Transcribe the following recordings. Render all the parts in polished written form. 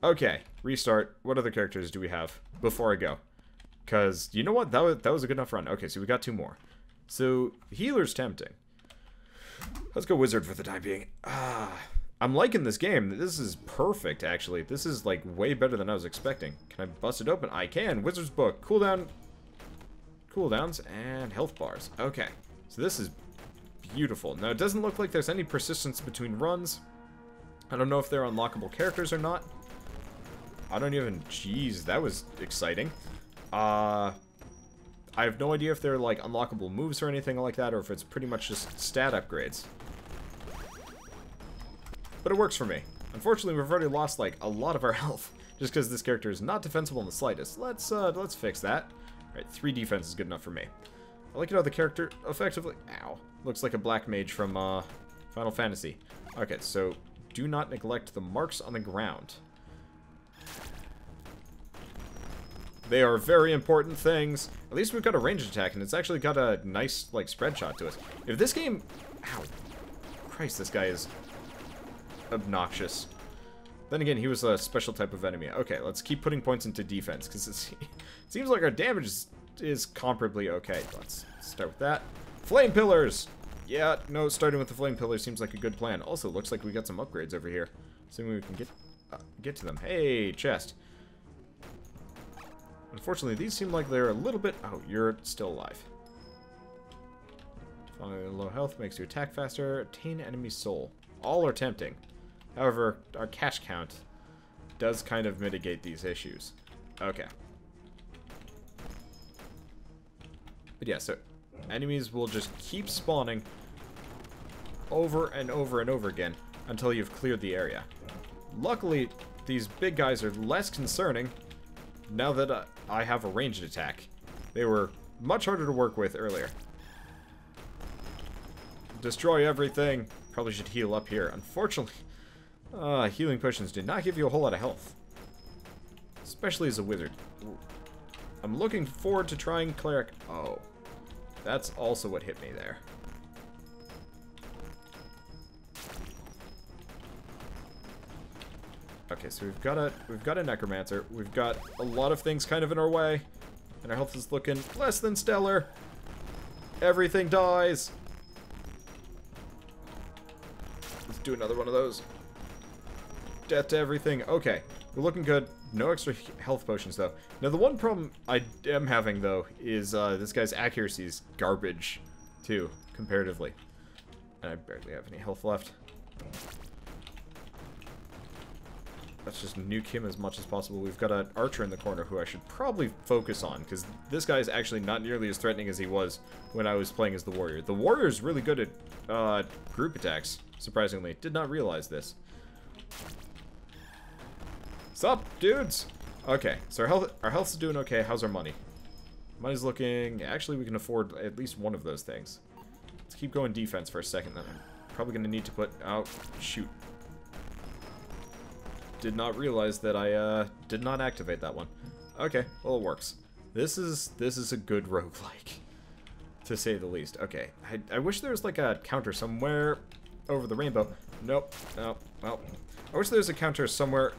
Okay, restart. What other characters do we have before I go? Because, you know what? That was a good enough run. Okay, so we got 2 more. So, healer's tempting. Let's go wizard for the time being. I'm liking this game. This is perfect, actually. This is, like, way better than I was expecting. Can I bust it open? I can. Wizard's book. Cooldowns, and health bars. Okay, so this is beautiful. Now, it doesn't look like there's any persistence between runs. I don't know if they're unlockable characters or not. I don't even... Jeez, that was exciting. I have no idea if they're, like, unlockable moves or anything like that, or if it's pretty much just stat upgrades. But it works for me. Unfortunately, we've already lost, like, a lot of our health, just because this character is not defensible in the slightest. Let's fix that. Alright, 3 defense is good enough for me. I like it how the character effectively... Ow. Looks like a black mage from, Final Fantasy. Okay, so, do not neglect the marks on the ground. They are very important things. At least we've got a ranged attack, and it's actually got a nice, like, spread shot to us. If this game... Ow. Christ, this guy is obnoxious. Then again, he was a special type of enemy. Okay, let's keep putting points into defense, because it seems like our damage is comparably okay. Let's start with that. Flame pillars! Yeah, no, starting with the flame pillars seems like a good plan. Also, looks like we got some upgrades over here. Assuming we can get to them. Hey, chest. Unfortunately, these seem like they're a little bit... Oh, you're still alive. Low health makes you attack faster. Attain enemy soul. All are tempting. However, our cash count does kind of mitigate these issues. Okay. But yeah, so enemies will just keep spawning over and over and over again until you've cleared the area. Luckily, these big guys are less concerning now that I have a ranged attack. They were much harder to work with earlier. Destroy everything. Probably should heal up here. Unfortunately, healing potions did not give you a whole lot of health. Especially as a wizard. I'm looking forward to trying cleric. Oh, that's also what hit me there. Okay, so we've got a necromancer. We've got a lot of things kind of in our way, and our health is looking less than stellar. Everything dies. Let's do another one of those. Death to everything. Okay, we're looking good. No extra health potions, though. Now, the one problem I am having, though, is this guy's accuracy is garbage, too, comparatively. And I barely have any health left. Let's just nuke him as much as possible. We've got an archer in the corner who I should probably focus on, because this guy is actually not nearly as threatening as he was when I was playing as the warrior. The warrior is really good at group attacks, surprisingly. Did not realize this. Sup, dudes? Okay, so our health is doing okay. How's our money? Money's looking... Actually, we can afford at least one of those things. Let's keep going defense for a second, then. I'm probably going to need to put... Oh, shoot. Did not realize that I did not activate that one. Okay, well, it works. This is a good roguelike, to say the least. Okay, I wish there was like a counter somewhere over the rainbow. Nope. No. Well, I wish there was a counter somewhere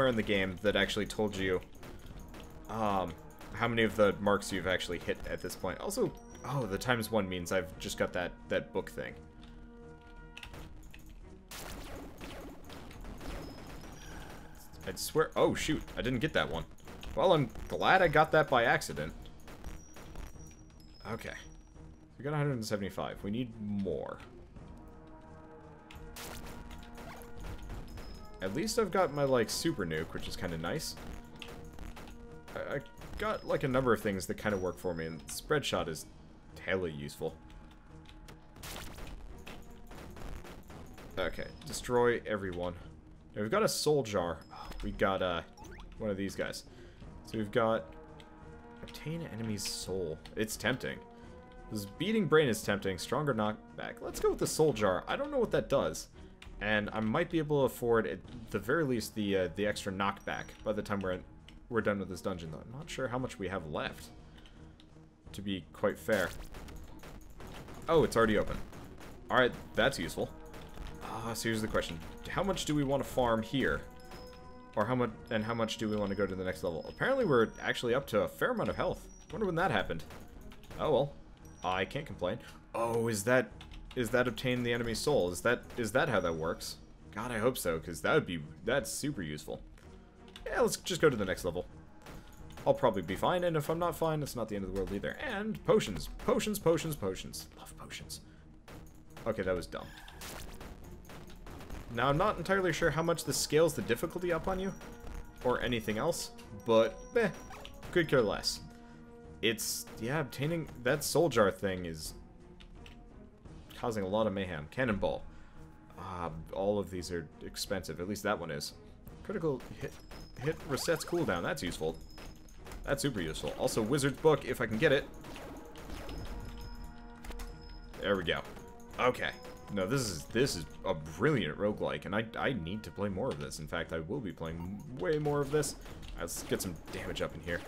in the game that actually told you how many of the marks you've actually hit at this point. Also, oh, the ×1 means I've just got that book thing. I'd swear... Oh, shoot. I didn't get that one. Well, I'm glad I got that by accident. Okay. We got 175. We need more. At least I've got my, like, super nuke, which is kind of nice. I got, like, a number of things that kind of work for me, and spread shot is hella useful. Okay. Destroy everyone. Now, we've got a soul jar. We got one of these guys. So we've got obtain enemy's soul. It's tempting. This beating brain is tempting. Stronger knockback. Let's go with the soul jar. I don't know what that does, and I might be able to afford at the very least the extra knockback by the time we're done with this dungeon. Though I'm not sure how much we have left. To be quite fair. Oh, it's already open. All right, that's useful. So here's the question: how much do we want to farm here? Or how much do we want to go to the next level? Apparently we're actually up to a fair amount of health. Wonder when that happened. Oh well. I can't complain. Oh, is that obtain the enemy's soul? Is that how that works? God, I hope so, because that's super useful. Yeah, let's just go to the next level. I'll probably be fine, and if I'm not fine, it's not the end of the world either. And potions. Potions, potions, potions. Love potions. Okay, that was dumb. Now, I'm not entirely sure how much this scales the difficulty up on you, or anything else, but, could care less. It's, yeah, obtaining that soul jar thing is causing a lot of mayhem. Cannonball. All of these are expensive, at least that one is. Critical hit resets cooldown, that's useful. That's super useful. Also, Wizard's Book, if I can get it. There we go. Okay. No, this is a brilliant roguelike, and I need to play more of this. In fact, I will be playing way more of this. Let's get some damage up in here.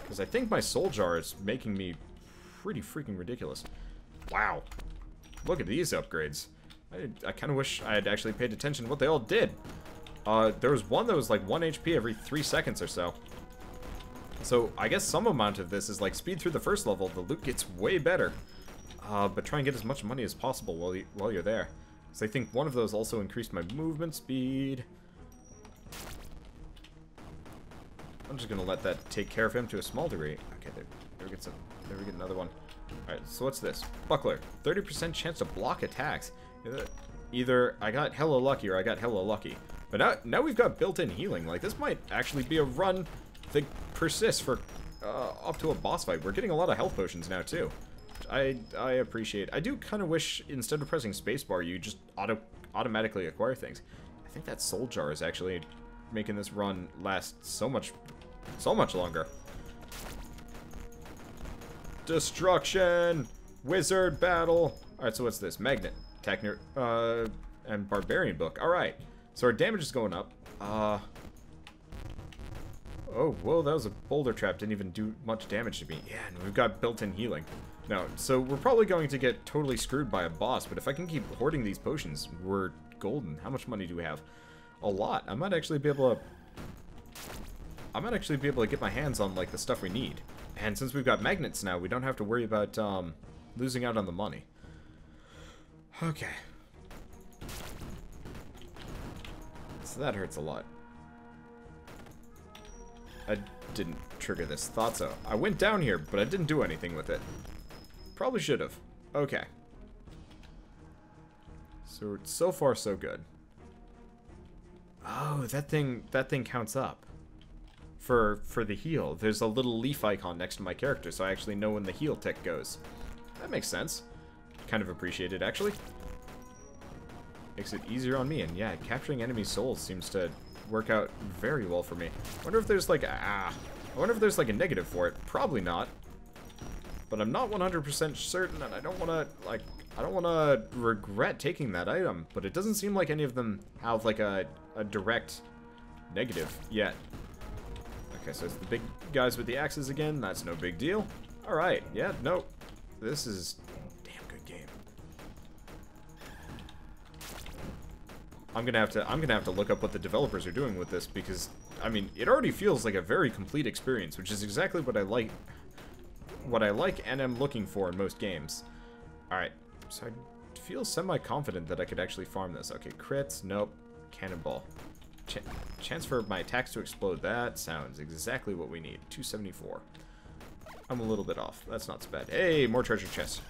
Because I think my soul jar is making me pretty freaking ridiculous. Wow. Look at these upgrades. I kind of wish I had actually paid attention to what they all did. There was one that was like 1 HP every 3 seconds or so. So I guess some amount of this is like speed through the first level. The loot gets way better. But try and get as much money as possible while you're there. So I think one of those also increased my movement speed. I'm just gonna let that take care of him to a small degree. Okay, there we get another one. Alright, so what's this? Buckler. 30% chance to block attacks. Either I got hella lucky or I got hella lucky. But now we've got built-in healing. Like, this might actually be a run that persists for up to a boss fight. We're getting a lot of health potions now, too. I appreciate. I do kind of wish, instead of pressing spacebar, you just automatically acquire things. I think that soul jar is actually making this run last so much longer. Destruction! Wizard battle! Alright, so what's this? Magnet. Techner, and Barbarian Book. Alright. So our damage is going up. Oh, whoa, that was a boulder trap. Didn't even do much damage to me. Yeah, and we've got built-in healing. No, so we're probably going to get totally screwed by a boss, but if I can keep hoarding these potions, we're golden. How much money do we have? A lot. I might actually be able to get my hands on, like, the stuff we need. And since we've got magnets now, we don't have to worry about, losing out on the money. Okay. So that hurts a lot. I didn't trigger this. Thought so. I went down here, but I didn't do anything with it. Probably should have. Okay. So far so good. Oh, that thing counts up. For the heal. There's a little leaf icon next to my character, so I actually know when the heal tick goes. That makes sense. Kind of appreciate it, actually. Makes it easier on me, and yeah, capturing enemy souls seems to work out very well for me. I wonder if there's like I wonder if there's like a negative for it. Probably not. But I'm not 100% certain, and I don't want to regret taking that item, but it doesn't seem like any of them have like a direct negative yet. Okay, so it's the big guys with the axes again. That's no big deal. All right. Yeah, no. This is a damn good game. I'm gonna have to look up what the developers are doing with this, because I mean, it already feels like a very complete experience, which is exactly what I like. What I like and am looking for in most games. All right, so I feel semi-confident that I could actually farm this. Okay, crits, nope. Cannonball. Chance for my attacks to explode. That sounds exactly what we need. 274. I'm a little bit off. That's not so bad. Hey, more treasure chests.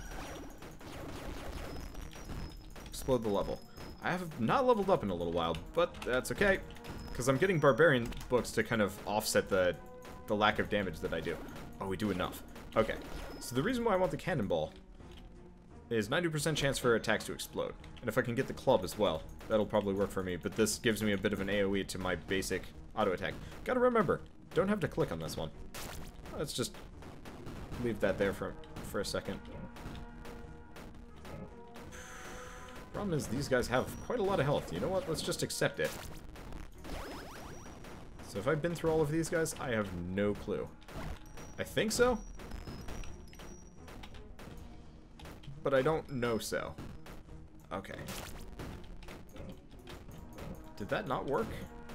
Explode the level. I have not leveled up in a little while, but that's okay, because I'm getting Barbarian books to kind of offset the lack of damage that I do. Oh, we do enough. Okay, so the reason why I want the cannonball is 90% chance for attacks to explode. And if I can get the club as well, that'll probably work for me, but this gives me a bit of an AoE to my basic auto attack. Gotta remember, don't have to click on this one. Let's just leave that there for a second. Problem is, these guys have quite a lot of health. You know what? Let's just accept it. So if I've been through all of these guys, I have no clue. I think so, but I don't know so. Okay. Did that not work?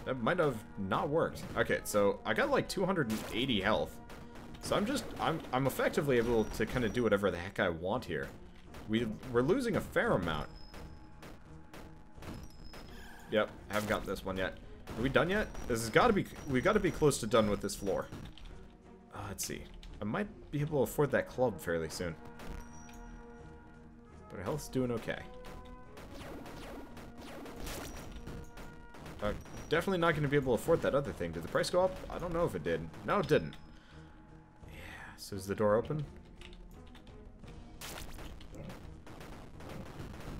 That might have not worked. Okay, so I got like 280 health. So I'm effectively able to kind of do whatever the heck I want here. We're losing a fair amount. Yep, haven't gotten this one yet. Are we done yet? This has got to be, we've got to be close to done with this floor. Let's see. I might be able to afford that club fairly soon. But our health's doing okay. Definitely not going to be able to afford that other thing. Did the price go up? I don't know if it did. No, it didn't. Yeah, so is the door open?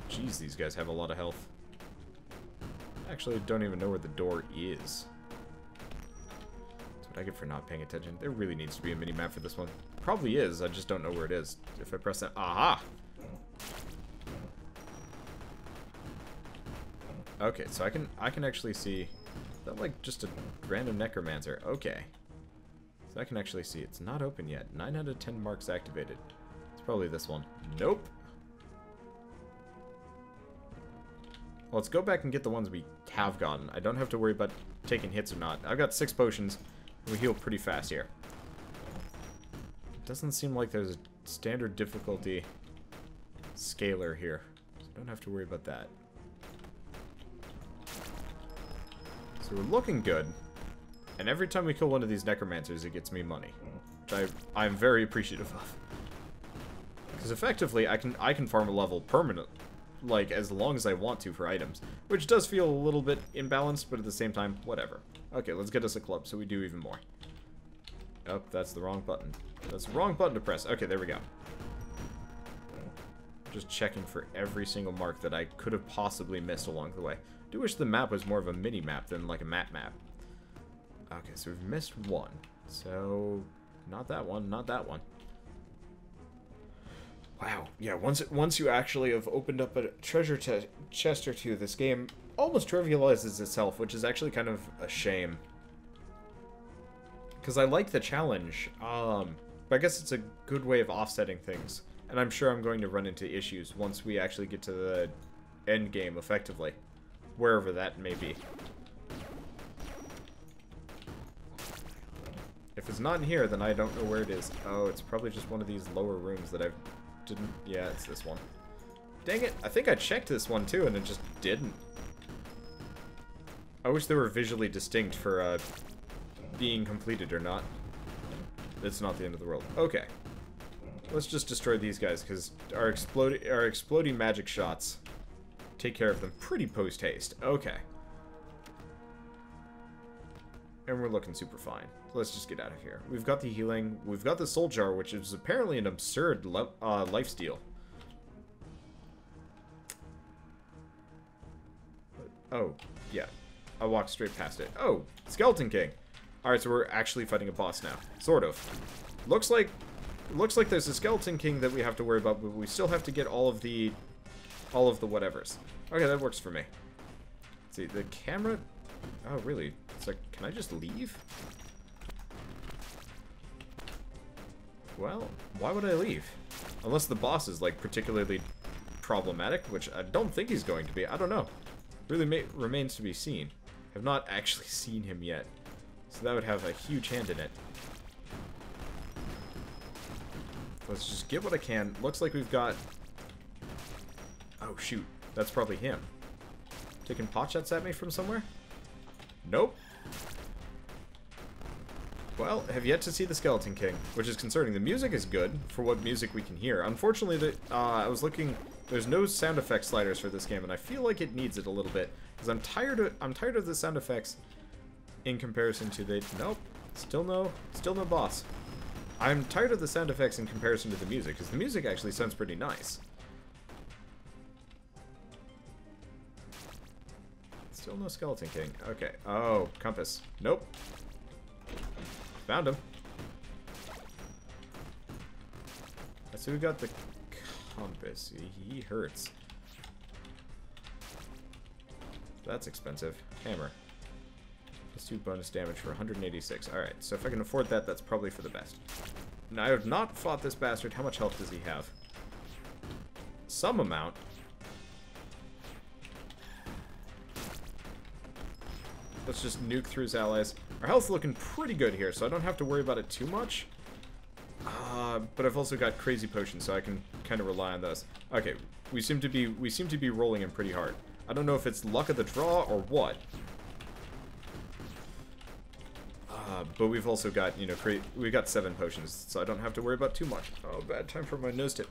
Jeez, these guys have a lot of health. Actually, don't even know where the door is. That's what I get for not paying attention. There really needs to be a mini-map for this one. Probably is, I just don't know where it is. If I press that... Aha! Okay, so I can actually see... Is that like just a random necromancer? Okay. So I can actually see it's not open yet. 9 out of 10 marks activated. It's probably this one. Nope. Well, let's go back and get the ones we have gotten. I don't have to worry about taking hits or not. I've got 6 potions. We heal pretty fast here. It doesn't seem like there's a standard difficulty scaler here. So I don't have to worry about that. So we're looking good. And every time we kill one of these necromancers, it gets me money. Which I'm very appreciative of. Because effectively, I can farm a level permanent, like, as long as I want to for items. Which does feel a little bit imbalanced, but at the same time, whatever. Okay, let's get us a club so we do even more. Oh, that's the wrong button. That's the wrong button to press. Okay, there we go. Just checking for every single mark that I could have possibly missed along the way. I do wish the map was more of a mini-map than like a map. Okay, so we've missed one. So, not that one, not that one. Wow, yeah, once you actually have opened up a treasure chest or two, this game almost trivializes itself, which is actually kind of a shame. Because I like the challenge, but I guess it's a good way of offsetting things. And I'm sure I'm going to run into issues once we actually get to the end game effectively. Wherever that may be. If it's not in here, then I don't know where it is. Oh, it's probably just one of these lower rooms that I didn't... Yeah, it's this one. Dang it, I think I checked this one too, and it just didn't. I wish they were visually distinct for being completed or not. It's not the end of the world. Okay. Let's just destroy these guys, because our exploding magic shots take care of them pretty post-haste. Okay. And we're looking super fine. Let's just get out of here. We've got the healing. We've got the soul jar, which is apparently an absurd lifesteal. Oh, yeah. I walked straight past it. Oh, Skeleton King. Alright, so we're actually fighting a boss now. Sort of. Looks like there's a Skeleton King that we have to worry about, but we still have to get all of the whatevers. Okay, that works for me. Let's see, the camera... Oh, really? It's like, can I just leave? Well, why would I leave? Unless the boss is, like, particularly problematic, which I don't think he's going to be. I don't know. Really remains to be seen. I've not actually seen him yet. So that would have a huge hand in it. Let's just get what I can. Looks like we've got... Oh, shoot. That's probably him. Taking pot shots at me from somewhere? Nope. Well, have yet to see the Skeleton King, which is concerning. The music is good for what music we can hear. Unfortunately, I was looking... There's no sound effect sliders for this game, and I feel like it needs it a little bit. Because I'm tired of the sound effects in comparison to the... Nope. Still no boss. I'm tired of the sound effects in comparison to the music, because the music actually sounds pretty nice. Still no Skeleton King. Okay. Oh, compass. Nope. Found him. So we got the compass. He hurts. That's expensive. Hammer. Let's do bonus damage for 186. Alright, so if I can afford that, that's probably for the best. Now, I have not fought this bastard. How much health does he have? Some amount. Let's just nuke through his allies. Our health's looking pretty good here, so I don't have to worry about it too much. But I've also got crazy potions, so I can kind of rely on those. Okay, we seem to be rolling him pretty hard. I don't know if it's luck of the draw or what. But we've also got, you know, we've got 7 potions, so I don't have to worry about too much. Oh, bad time for my nose to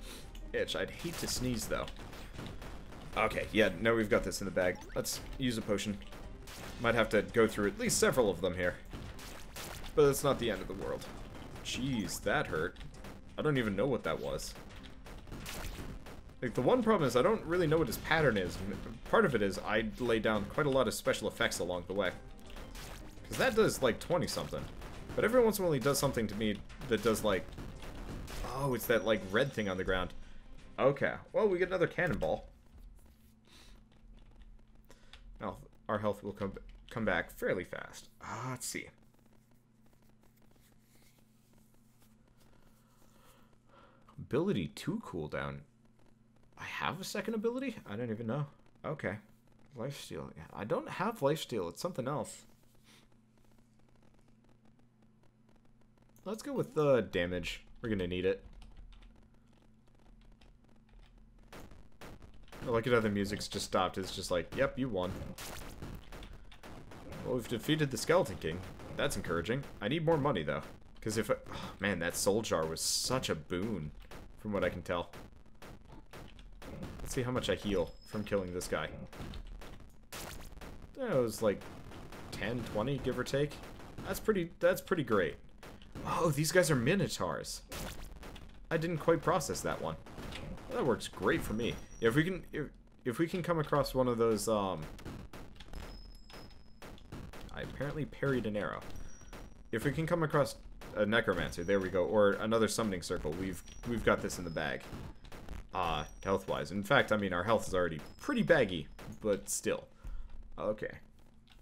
itch. I'd hate to sneeze, though. Okay, yeah, no, we've got this in the bag. Let's use a potion. Might have to go through at least several of them here. But it's not the end of the world. Jeez, that hurt. I don't even know what that was. Like, the one problem is I don't really know what his pattern is. Part of it is I lay down quite a lot of special effects along the way. Because that does, like, 20-something. But every once in a while he does something to me that does, like... Oh, it's that, like, red thing on the ground. Okay. Well, we get another cannonball. Now, our health will come back fairly fast. Let's see. Ability 2 cooldown. I have a second ability? I don't even know. Okay. Lifesteal. Yeah, I don't have lifesteal. It's something else. Let's go with the damage. We're gonna need it. I like it how the music's just stopped. It's just like, yep, you won. Well, we've defeated the Skeleton King. That's encouraging. I need more money, though. Because if I... Oh, man, that soul jar was such a boon, from what I can tell. Let's see how much I heal from killing this guy. That was like 10, 20, give or take. That's pretty great. Oh, these guys are Minotaurs. I didn't quite process that one. Well, that works great for me. Yeah, if we can come across one of those, I apparently parried an arrow. If we can come across a necromancer, there we go, or another summoning circle, we've got this in the bag. Health-wise. In fact, I mean, our health is already pretty baggy, but still. Okay.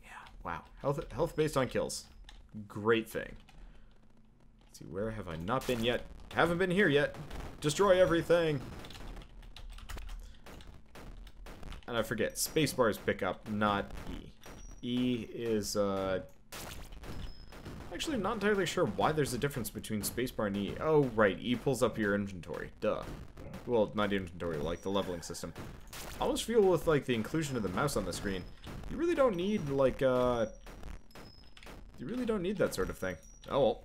Yeah, wow. Health based on kills. Great thing. Let's see, where have I not been yet? Haven't been here yet. Destroy everything. And I forget, spacebar is pick up, not E. E is, actually, I'm not entirely sure why there's a difference between spacebar and E. Oh, right, E pulls up your inventory. Duh. Well, not inventory, like the leveling system. I almost feel with, like, the inclusion of the mouse on the screen, you really don't need, like, you really don't need that sort of thing. Oh, well.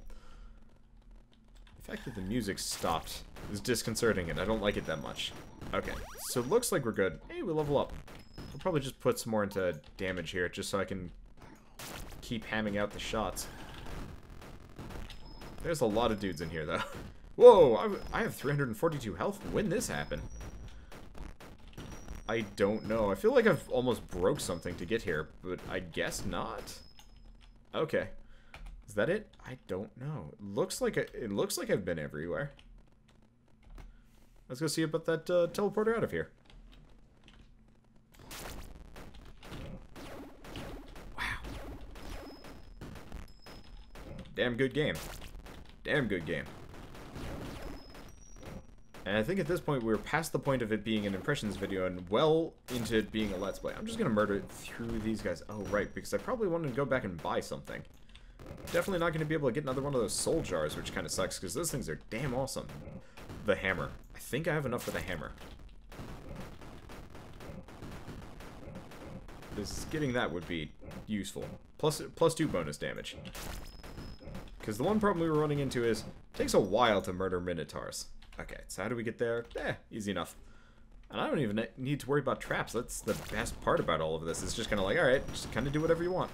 The fact that the music stopped is disconcerting, and I don't like it that much. Okay, so it looks like we're good. Hey, we level up. I'll probably just put some more into damage here, just so I can keep hamming out the shots. There's a lot of dudes in here, though. Whoa, I have 342 health. When this happened? I don't know. I feel like I've almost broke something to get here, but I guess not. Okay. Is that it? I don't know. It looks like I've been everywhere. Let's go see about that teleporter out of here. Wow. Damn good game. Damn good game. And I think at this point we're past the point of it being an impressions video and well into it being a let's play. I'm just gonna murder it through these guys. Oh, right, because I probably wanted to go back and buy something. Definitely not gonna be able to get another one of those soul jars, which kind of sucks because those things are damn awesome. The hammer. I think I have enough for the hammer. Getting that would be useful. Plus 2 bonus damage. Because the one problem we were running into is, it takes a while to murder Minotaurs. Okay, so how do we get there? Easy enough. And I don't even need to worry about traps. That's the best part about all of this. It's just kind of like, alright, just kind of do whatever you want.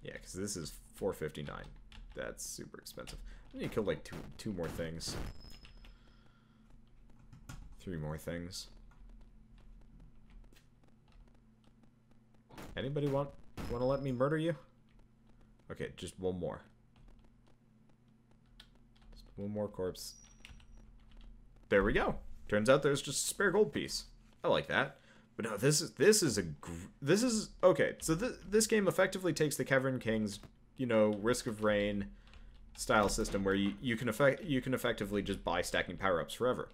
Yeah, because this is $4.59. That's super expensive. I need to kill like two more things. 3 more things. Anybody want to let me murder you? Okay, just one more. Just one more corpse. There we go. Turns out there's just a spare gold piece. I like that. But no, this is okay. So this game effectively takes the Cavern King's, you know, Risk of Rain style system where you can effectively just buy stacking power-ups forever.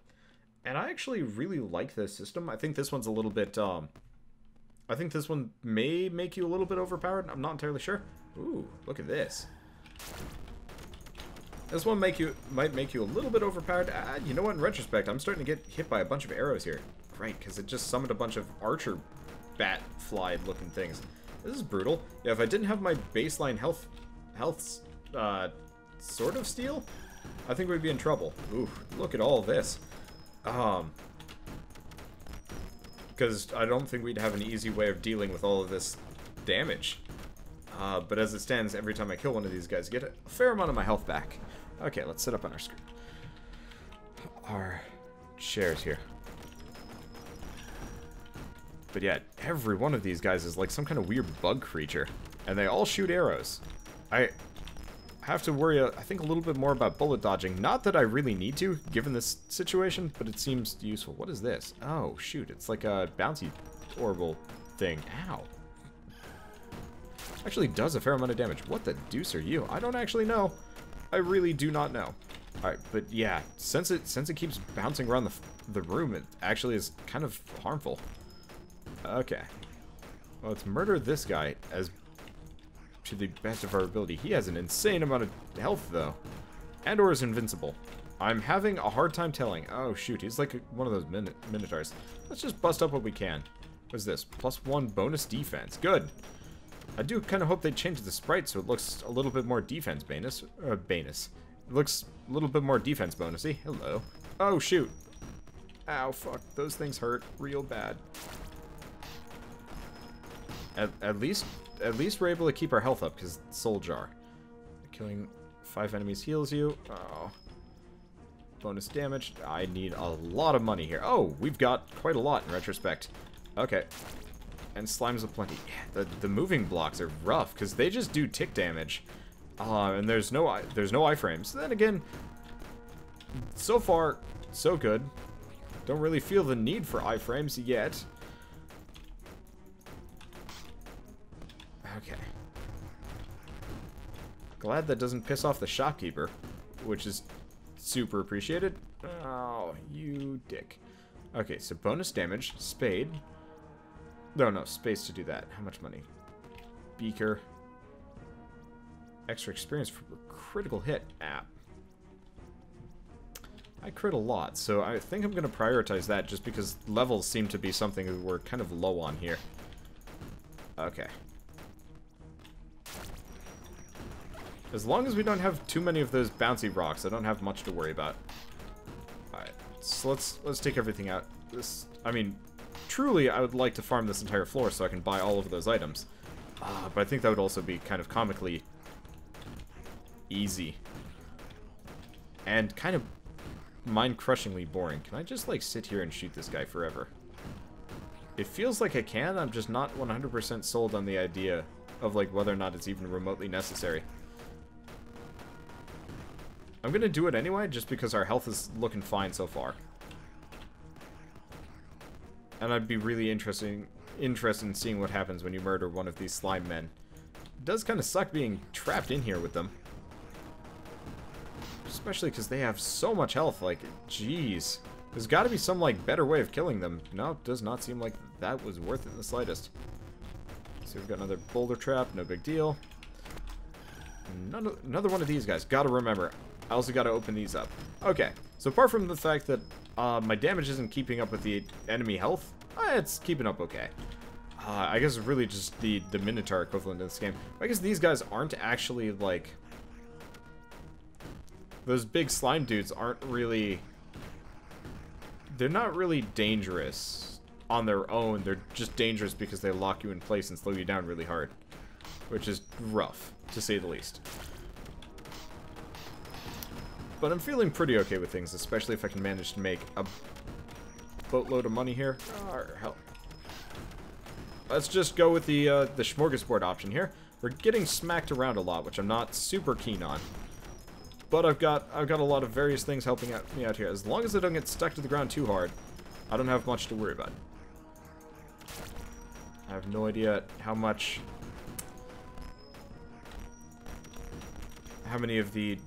And I actually really like this system. I think this one's a little bit I think this one may make you a little bit overpowered. I'm not entirely sure. Ooh, look at this. This one might make you a little bit overpowered. You know what? In retrospect, I'm starting to get hit by a bunch of arrows here. Right, because it just summoned a bunch of archer bat fly-looking things. This is brutal. Yeah, if I didn't have my baseline health sort of steal, I think we'd be in trouble. Ooh, look at all this. Because I don't think we'd have an easy way of dealing with all of this damage. But as it stands, every time I kill one of these guys, I get a fair amount of my health back. Okay, let's set up on our chairs here. But yeah, every one of these guys is like some kind of weird bug creature. And they all shoot arrows. I have to worry, I think, a little bit more about bullet dodging. Not that I really need to, given this situation, but it seems useful. What is this? Oh, shoot. It's like a bouncy orbital thing. Ow. Actually does a fair amount of damage. What the deuce are you? I don't actually know. I really do not know. Alright, but yeah, since it keeps bouncing around the room, it actually is kind of harmful. Okay. Well, let's murder this guy as to the best of our ability. He has an insane amount of health, though. And or is invincible. I'm having a hard time telling. Oh, shoot. He's like one of those minotaurs. Let's just bust up what we can. What is this? +1 bonus defense. Good. I do kind of hope they change the sprite so it looks a little bit more defense bonus. It looks a little bit more defense bonusy. Hello. Oh, shoot. Ow, fuck. Those things hurt real bad. At least we're able to keep our health up because Soul Jar. Killing 5 enemies heals you. Oh. Bonus damage. I need a lot of money here. Oh, we've got quite a lot in retrospect. Okay. And slimes aplenty. Yeah, the moving blocks are rough because they just do tick damage. And there's no iframes. Then again, so far, so good. Don't really feel the need for iframes yet. Okay. Glad that doesn't piss off the shopkeeper, which is super appreciated. Oh, you dick. Okay, so bonus damage, spade. No, space to do that. How much money? Beaker. Extra experience for a critical hit app. I crit a lot, so I think I'm going to prioritize that just because levels seem to be something that we're kind of low on here. Okay. As long as we don't have too many of those bouncy rocks, I don't have much to worry about. Alright, so let's take everything out. I mean, truly, I would like to farm this entire floor so I can buy all of those items. But I think that would also be kind of comically easy. And kind of mind-crushingly boring. Can I just, like, sit here and shoot this guy forever? It feels like I can, I'm just not 100% sold on the idea of, like, whether or not it's even remotely necessary. I'm gonna do it anyway, just because our health is looking fine so far. And I'd be really interested in seeing what happens when you murder one of these slime men. It does kind of suck being trapped in here with them. Especially because they have so much health, like, jeez. There's got to be some, like, better way of killing them. No, it does not seem like that was worth it in the slightest. So we've got another boulder trap, no big deal. Another one of these guys. Gotta remember, I also gotta open these up. Okay, so apart from the fact that my damage isn't keeping up with the enemy health, it's keeping up okay. I guess it's really just the Minotaur equivalent of this game. I guess these guys aren't actually, like... Those big slime dudes aren't really... They're not really dangerous on their own. They're just dangerous because they lock you in place and slow you down really hard. Which is rough, to say the least. But I'm feeling pretty okay with things, especially if I can manage to make a boatload of money here. Hell. Let's just go with the smorgasbord option here. We're getting smacked around a lot, which I'm not super keen on. But I've got a lot of various things helping me out here. As long as I don't get stuck to the ground too hard, I don't have much to worry about. I have no idea how many of the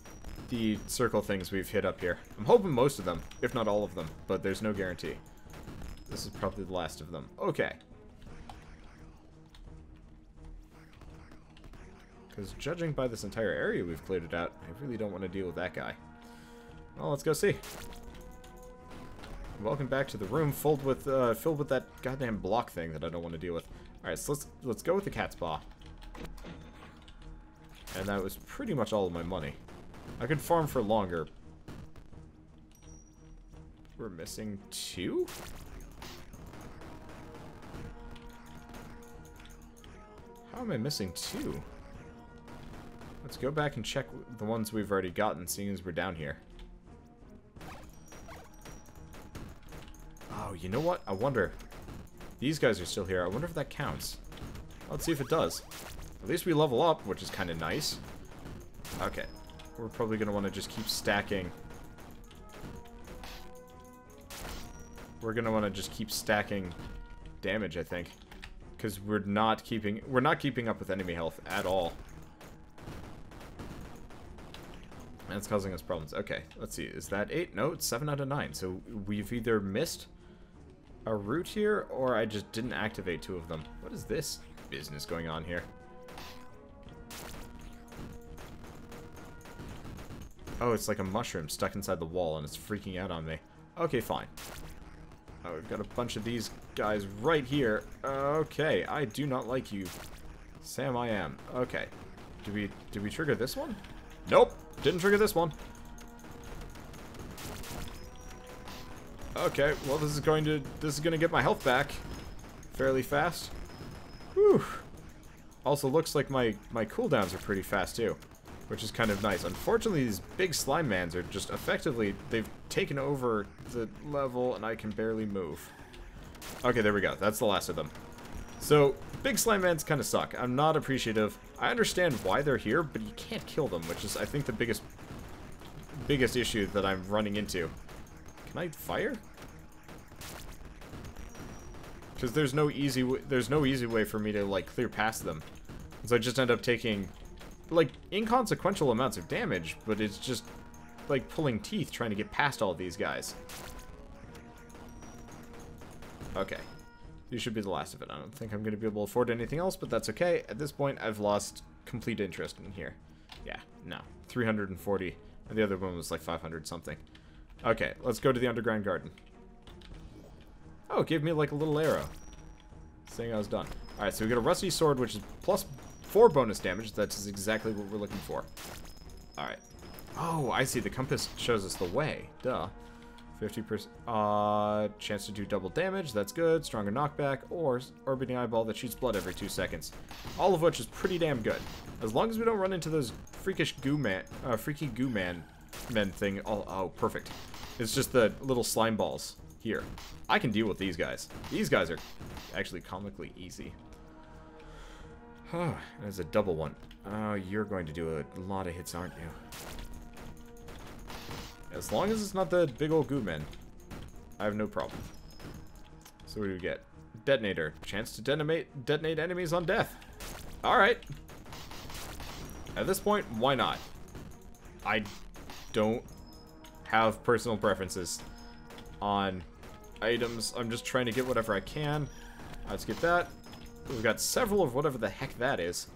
circle things we've hit up here. I'm hoping most of them, if not all of them, but there's no guarantee. This is probably the last of them. Okay. Because judging by this entire area we've cleared it out, I really don't want to deal with that guy. Well, let's go see. Welcome back to the room filled with that goddamn block thing that I don't want to deal with. Alright, so let's go with the cat's paw. And that was pretty much all of my money. I could farm for longer. We're missing 2? How am I missing 2? Let's go back and check the ones we've already gotten, seeing as we're down here. Oh, you know what? I wonder. These guys are still here. I wonder if that counts. Let's see if it does. At least we level up, which is kind of nice. Okay. We're probably going to want to just keep stacking. We're going to want to just keep stacking damage, I think. Because we're not keeping up with enemy health at all. And it's causing us problems. Okay, let's see. Is that 8? No, it's 7 out of 9. So we've either missed a route here, or I just didn't activate 2 of them. What is this business going on here? Oh, it's like a mushroom stuck inside the wall, and it's freaking out on me. Okay, fine. Oh, we've got a bunch of these guys right here. Okay, I do not like you. Sam, I am. Okay. Did we trigger this one? Nope, didn't trigger this one. Okay, well this is gonna get my health back fairly fast. Whew. Also looks like my cooldowns are pretty fast too, which is kind of nice. Unfortunately, these big slime mans are just effectively, they've taken over the level and I can barely move. Okay, there we go. That's the last of them. So, big slime mans kind of suck. I'm not appreciative. I understand why they're here, but you can't kill them, which is, I think, the biggest issue that I'm running into. Can I fire? Because there's no easy way for me to like clear past them. So I just end up taking like inconsequential amounts of damage, but it's just like pulling teeth trying to get past all of these guys. Okay. These should be the last of it. I don't think I'm going to be able to afford anything else, but that's okay. At this point, I've lost complete interest in here. Yeah, no. 340. And the other one was like 500 something. Okay, let's go to the underground garden. Oh, it gave me like a little arrow, saying I was done. Alright, so we got a rusty sword, which is plus 4 bonus damage. That's exactly what we're looking for. Alright. Oh, I see. The compass shows us the way. Duh. 50%. Chance to do double damage. That's good. Stronger knockback. Or orbiting eyeball that shoots blood every 2 seconds. All of which is pretty damn good. As long as we don't run into those freaky goo men thing. Oh, perfect. It's just the little slime balls here. I can deal with these guys. These guys are actually comically easy. Oh, there's a double one. Oh, you're going to do a lot of hits, aren't you? As long as it's not the big old goo men, I have no problem. So what do we get? Detonator. Chance to detonate enemies on death. Alright. At this point, why not? I don't have personal preferences on items. I'm just trying to get whatever I can. Let's get that. We've got several of whatever the heck that is.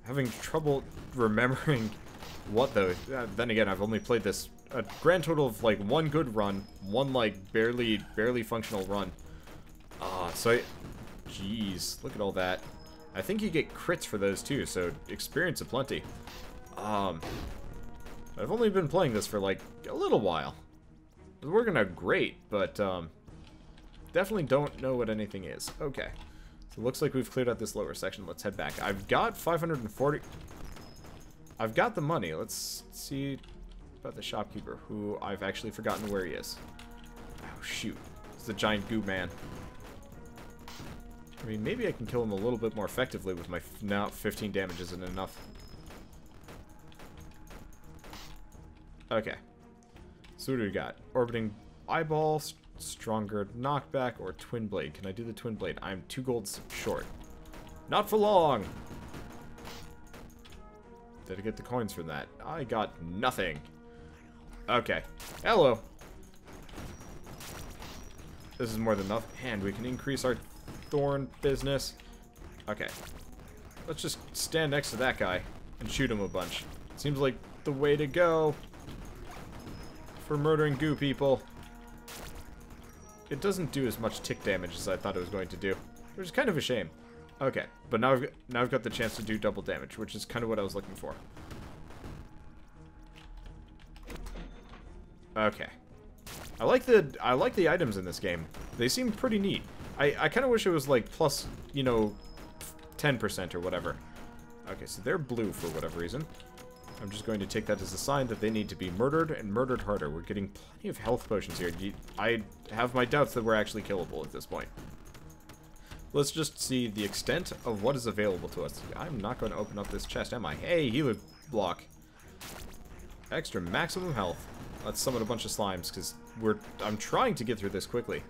Having trouble remembering what though. Then again, I've only played this a grand total of like 1 good run, 1 like barely functional run. Jeez, look at all that. I think you get crits for those too, so experience aplenty. I've only been playing this for like a little while. It's working out great, but definitely don't know what anything is. Okay, so it looks like we've cleared out this lower section. Let's head back. I've got 540. I've got the money. Let's see about the shopkeeper, who I've actually forgotten where he is. Oh, shoot. It's the giant goo man. I mean, maybe I can kill him a little bit more effectively with my... Now, 15 damage isn't enough. Okay. So what do we got? Orbiting eyeball, stronger knockback, or twin blade. Can I do the twin blade? I'm 2 golds short. Not for long! Did I get the coins from that? I got nothing. Okay. Hello. This is more than enough. And we can increase our thorn business. Okay. Let's just stand next to that guy. and shoot him a bunch. Seems like the way to go for murdering goo people. It doesn't do as much tick damage as I thought it was going to do, which is kind of a shame. Okay, but now I've got the chance to do double damage, which is kind of what I was looking for. Okay. I like the items in this game. They seem pretty neat. I kind of wish it was like plus, you know, 10% or whatever. Okay, so they're blue for whatever reason. I'm just going to take that as a sign that they need to be murdered and murdered harder. We're getting plenty of health potions here. I have my doubts that we're actually killable at this point. Let's just see the extent of what is available to us. I'm not going to open up this chest, am I? Hey, healer block. Extra maximum health. Let's summon a bunch of slimes, because I'm trying to get through this quickly.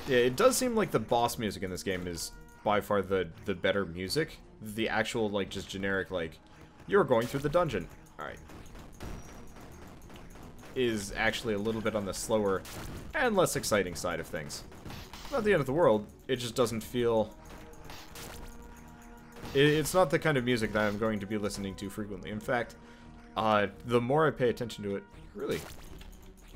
Yeah, it does seem like the boss music in this game is by far the better music. The actual, like, just generic, like, you're going through the dungeon. Alright. Is actually a little bit on the slower and less exciting side of things. Not the end of the world, it just doesn't feel... It's not the kind of music that I'm going to be listening to frequently. In fact, the more I pay attention to it... Really?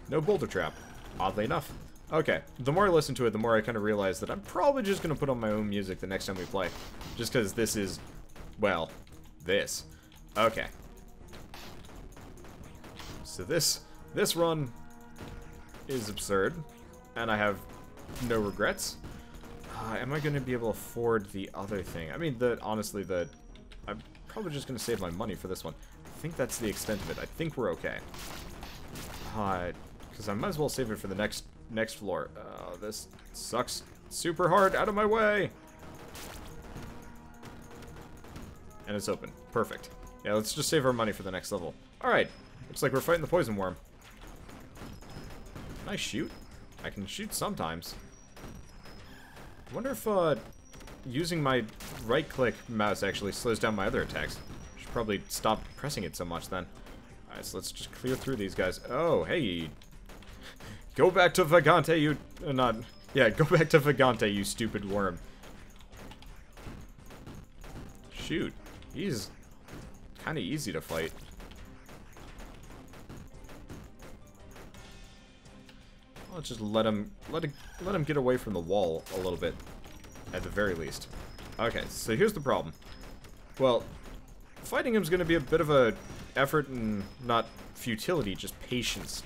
No boulder trap. Oddly enough. Okay, the more I listen to it, the more I kind of realize that I'm probably just going to put on my own music the next time we play. Just because this is... well, this. Okay. So this run is absurd, and I have no regrets. Am I going to be able to afford the other thing? I mean, honestly, I'm probably just going to save my money for this one. I think that's the extent of it. I think we're okay. Because I might as well save it for the next floor. This sucks super hard. Out of my way! And it's open. Perfect. Yeah, let's just save our money for the next level. Alright. Looks like we're fighting the poison worm. Can I shoot? I can shoot sometimes. I wonder if using my right-click mouse actually slows down my other attacks. Should probably stop pressing it so much then. Alright, so let's just clear through these guys. Oh, hey. Go back to Vagante, you... not... Yeah, go back to Vagante, you stupid worm. Shoot. He's kind of easy to fight. Let's just let him get away from the wall a little bit, at the very least. Okay, so here's the problem. Well, fighting him's going to be a bit of a effort and not futility, just patience.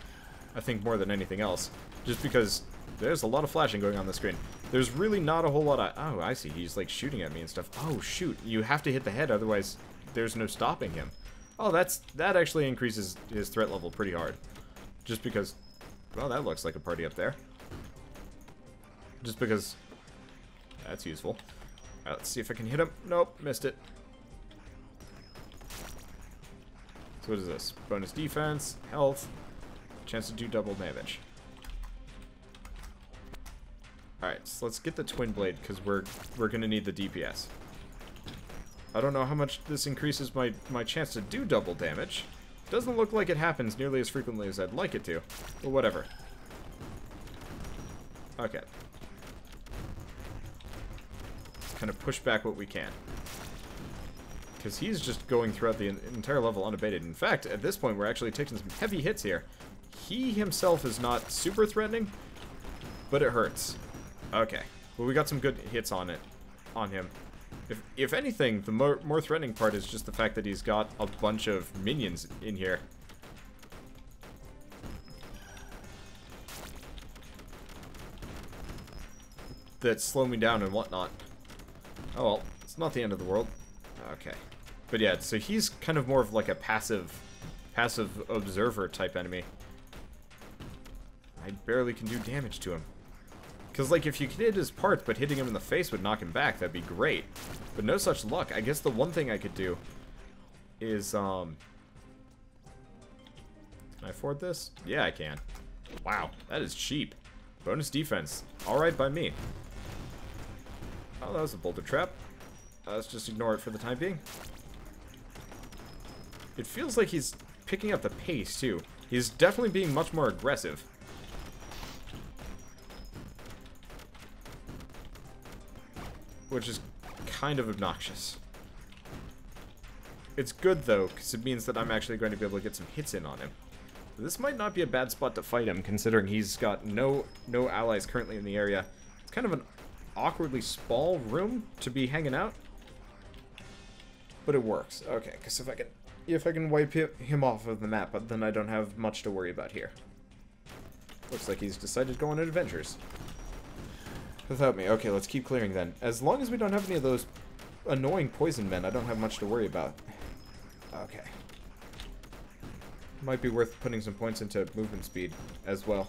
I think more than anything else, just because there's a lot of flashing going on the screen. There's really not a whole lot of... oh, I see. He's like shooting at me and stuff. Oh, shoot. You have to hit the head, otherwise there's no stopping him. Oh, that actually increases his threat level pretty hard. Just because... well, that looks like a party up there. Just because... that's useful. Alright, let's see if I can hit him. Nope, missed it. So what is this? Bonus defense, health, chance to do double damage. Alright, so let's get the twin blade, because we're gonna need the DPS. I don't know how much this increases my chance to do double damage. Doesn't look like it happens nearly as frequently as I'd like it to. But whatever. Okay. Let's kind of push back what we can. Because he's just going throughout the entire level unabated. In fact, at this point, we're actually taking some heavy hits here. He himself is not super threatening, but it hurts. Okay. Well, we got some good hits on him. If anything, the more threatening part is just the fact that he's got a bunch of minions in here. That slow me down and whatnot. Oh well, it's not the end of the world. Okay. But yeah, so he's kind of more of like a passive observer type enemy. I barely can do damage to him. Because, like, if you could hit his parts, but hitting him in the face would knock him back, that'd be great. But no such luck. I guess the one thing I could do is, Can I afford this? Yeah, I can. Wow, that is cheap. Bonus defense. Alright by me. Oh, that was a boulder trap. Let's just ignore it for the time being. It feels like he's picking up the pace, too. He's definitely being much more aggressive. Which is kind of obnoxious. It's good, though, because it means that I'm actually going to be able to get some hits in on him. This might not be a bad spot to fight him, considering he's got no allies currently in the area. It's kind of an awkwardly small room to be hanging out. But it works. Okay, because if I can wipe him off of the map, then I don't have much to worry about here. Looks like he's decided to go on adventures. Without me. Okay, let's keep clearing then. As long as we don't have any of those annoying poison men, I don't have much to worry about. Okay. Might be worth putting some points into movement speed as well.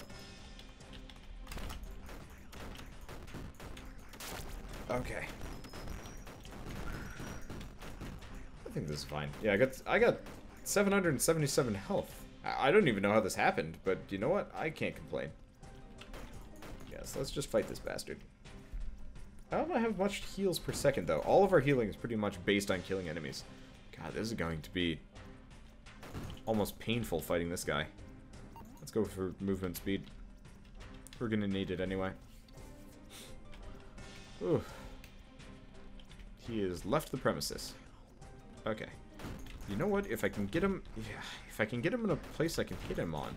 Okay. I think this is fine. Yeah, I got 777 health. I don't even know how this happened, but you know what? I can't complain. Yes, let's just fight this bastard. I don't have much heals per second, though. All of our healing is pretty much based on killing enemies. God, this is going to be almost painful fighting this guy. Let's go for movement speed. We're gonna need it anyway. Ooh. He has left the premises. Okay. You know what? If I can get him... Yeah, if I can get him in a place I can hit him on.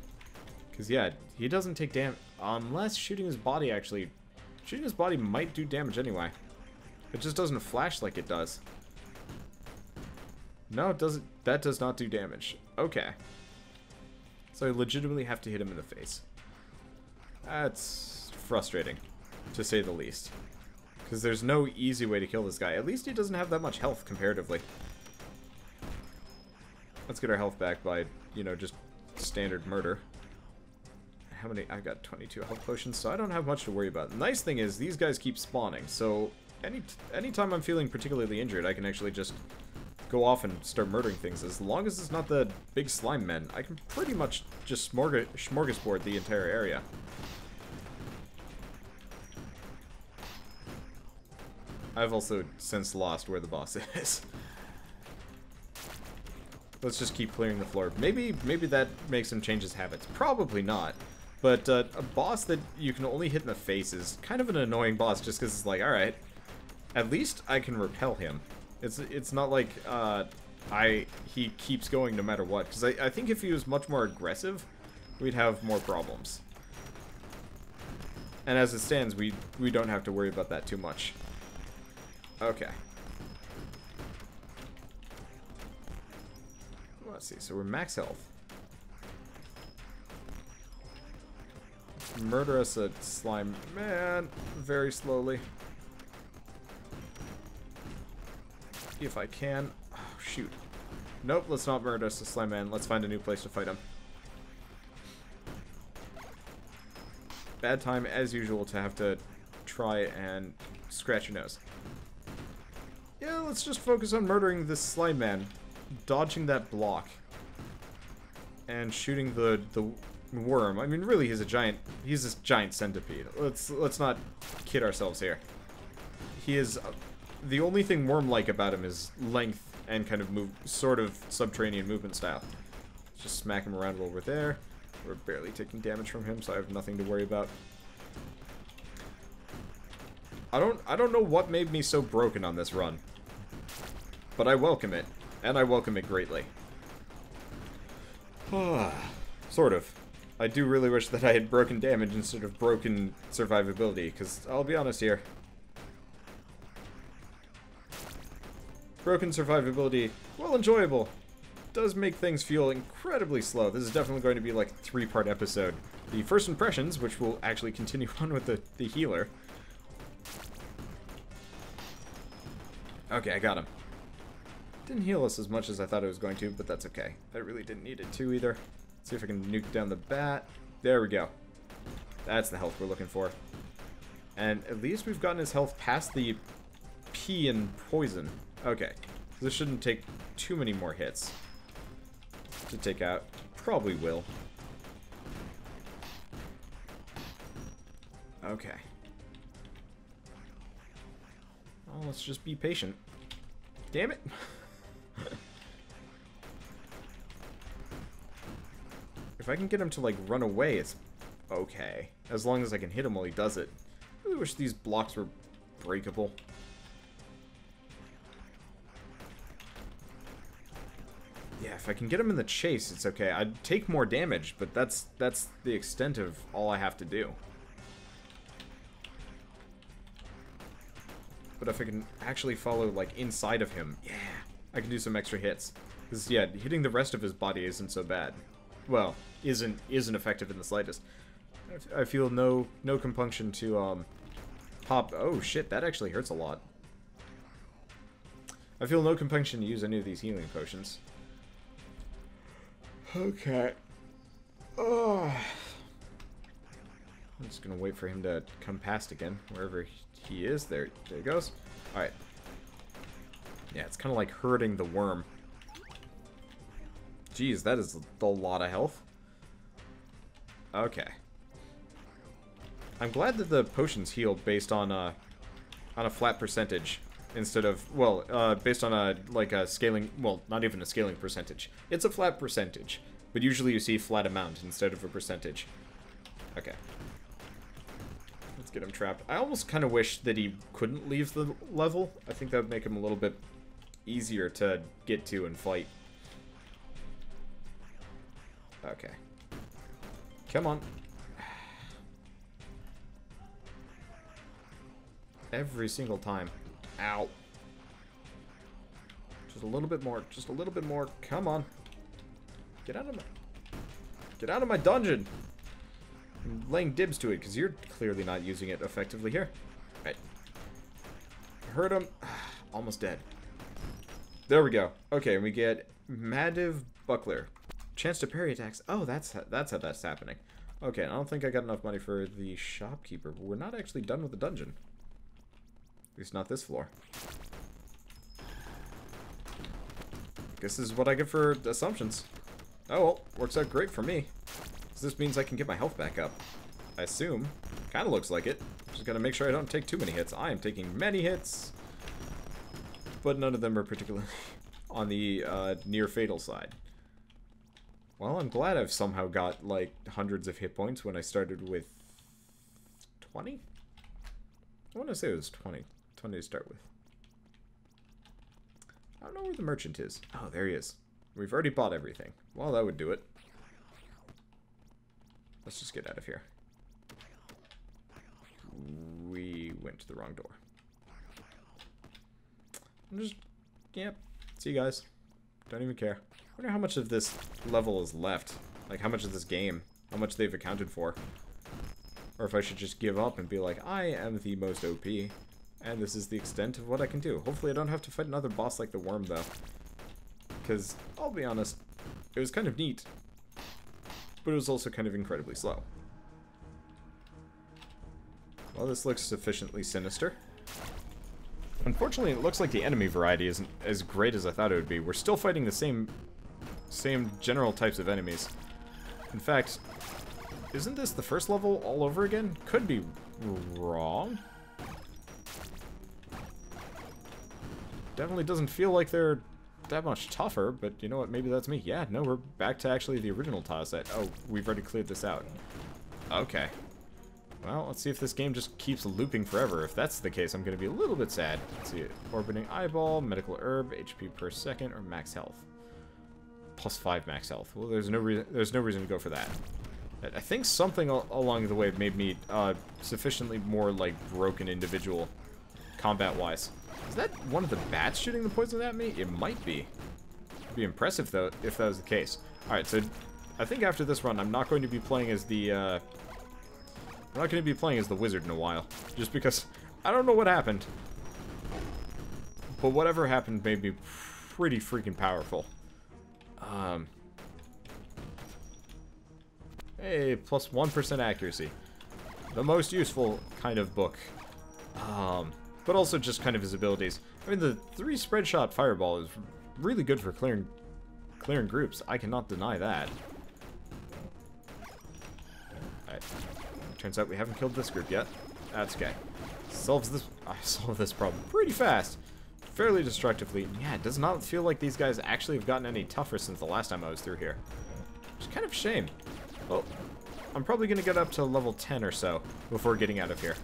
Because, yeah, he doesn't take damage... Unless shooting his body actually... Shooting his body might do damage anyway. It just doesn't flash like it does. No, it doesn't. That does not do damage. Okay. So I legitimately have to hit him in the face. That's frustrating, to say the least. Because there's no easy way to kill this guy. At least he doesn't have that much health, comparatively. Let's get our health back by, you know, just standard murder. How many? I've got 22 health potions, so I don't have much to worry about. The nice thing is, these guys keep spawning, so anytime I'm feeling particularly injured, I can actually just go off and start murdering things. As long as it's not the big slime men, I can pretty much just smorgasbord the entire area. I've also since lost where the boss is. Let's just keep clearing the floor. Maybe that makes him change his habits. Probably not. But a boss that you can only hit in the face is kind of an annoying boss, just because it's like, alright, at least I can repel him. It's not like he keeps going no matter what. Because I think if he was much more aggressive, we'd have more problems. And as it stands, we don't have to worry about that too much. Okay. Let's see, so we're max health. Murder us a slime man very slowly. If I can. Oh, shoot. Nope, let's not murder us a slime man. Let's find a new place to fight him. Bad time, as usual, to have to try and scratch your nose. Yeah, let's just focus on murdering this slime man. Dodging that block. And shooting the worm. I mean, really, he's this giant centipede. Let's not kid ourselves here. He is... the only thing worm-like about him is length and kind of sort of subterranean movement style. Just smack him around while we're there. We're barely taking damage from him, so I have nothing to worry about. I don't know what made me so broken on this run. But I welcome it. And I welcome it greatly. Sort of. I do really wish that I had broken damage instead of broken survivability, because I'll be honest here. Broken survivability, while enjoyable, does make things feel incredibly slow. This is definitely going to be like a 3-part episode. The first impressions, which will actually continue on with the healer. Okay, I got him. Didn't heal us as much as I thought it was going to, but that's okay. I really didn't need it to either. Let's see if I can nuke down the bat. There we go. That's the health we're looking for. And at least we've gotten his health past the pee and poison. Okay. This shouldn't take too many more hits to take out. Probably will. Okay. Well, let's just be patient. Damn it. If I can get him to, like, run away, it's okay. As long as I can hit him while he does it. I really wish these blocks were breakable. Yeah, if I can get him in the chase, it's okay. I'd take more damage, but that's the extent of all I have to do. But if I can actually follow, like, inside of him, yeah, I can do some extra hits. Because, yeah, hitting the rest of his body isn't so bad. Well, isn't effective in the slightest. I feel no compunction to, pop... Oh, shit, that actually hurts a lot. I feel no compunction to use any of these healing potions. Okay. Oh. I'm just gonna wait for him to come past again, wherever he is. There he goes. Alright. Yeah, it's kind of like hurting the worm. Jeez, that is a lot of health. Okay. I'm glad that the potions heal based on a flat percentage. Instead of, well, based on a scaling, well, not even a scaling percentage. It's a flat percentage, but usually you see flat amount instead of a percentage. Okay. Let's get him trapped. I almost kind of wish that he couldn't leave the level. I think that would make him a little bit easier to get to and fight. Okay. Come on. Every single time. Ow. Just a little bit more. Just a little bit more. Come on. Get out of my dungeon. I'm laying dibs to it because you're clearly not using it effectively here. Right. Hurt him. Almost dead. There we go. Okay, we get Madiv Buckler. Chance to parry attacks. Oh, that's how that's happening. Okay, I don't think I got enough money for the shopkeeper, but we're not actually done with the dungeon. At least not this floor. Guess this is what I get for assumptions. Oh, well, works out great for me. So this means I can get my health back up. I assume. Kind of looks like it. Just gotta make sure I don't take too many hits. I am taking many hits. But none of them are particularly on the near fatal side. Well, I'm glad I've somehow got, like, hundreds of hit points when I started with 20? I want to say it was 20. 20 to start with. I don't know where the merchant is. Oh, there he is. We've already bought everything. Well, that would do it. Let's just get out of here. We went to the wrong door. I'm just... Yep. See you guys. Don't even care. I wonder how much of this level is left. Like, how much of this game. How much they've accounted for. Or if I should just give up and be like, I am the most OP. And this is the extent of what I can do. Hopefully I don't have to fight another boss like the worm, though. Because, I'll be honest, it was kind of neat. But it was also kind of incredibly slow. Well, this looks sufficiently sinister. Unfortunately, it looks like the enemy variety isn't as great as I thought it would be. We're still fighting the same general types of enemies. In fact, isn't this the first level all over again? Could be wrong. Definitely doesn't feel like they're that much tougher, but you know what, maybe that's me. Yeah, no, we're back to actually the original tile set. Oh, we've already cleared this out. Okay. Well, let's see if this game just keeps looping forever. If that's the case, I'm going to be a little bit sad. Let's see. Orbiting eyeball, medical herb, HP per second, or max health. Plus 5 max health. Well, there's no reason to go for that. I think something along the way made me sufficiently more, like, broken individual combat-wise. Is that one of the bats shooting the poison at me? It might be. It'd be impressive, though, if that was the case. Alright, so I think after this run, I'm not going to be playing as the, I'm not going to be playing as the wizard in a while. Just because I don't know what happened. But whatever happened made me pretty freaking powerful. Hey, plus 1% accuracy. The most useful kind of book. But also just kind of his abilities. I mean, the 3 spread shot fireball is really good for clearing groups. I cannot deny that. Alright. Turns out we haven't killed this group yet. That's okay. I solved this problem pretty fast. Fairly destructively. Yeah, it does not feel like these guys actually have gotten any tougher since the last time I was through here. Which is kind of a shame. Well, I'm probably going to get up to level 10 or so before getting out of here.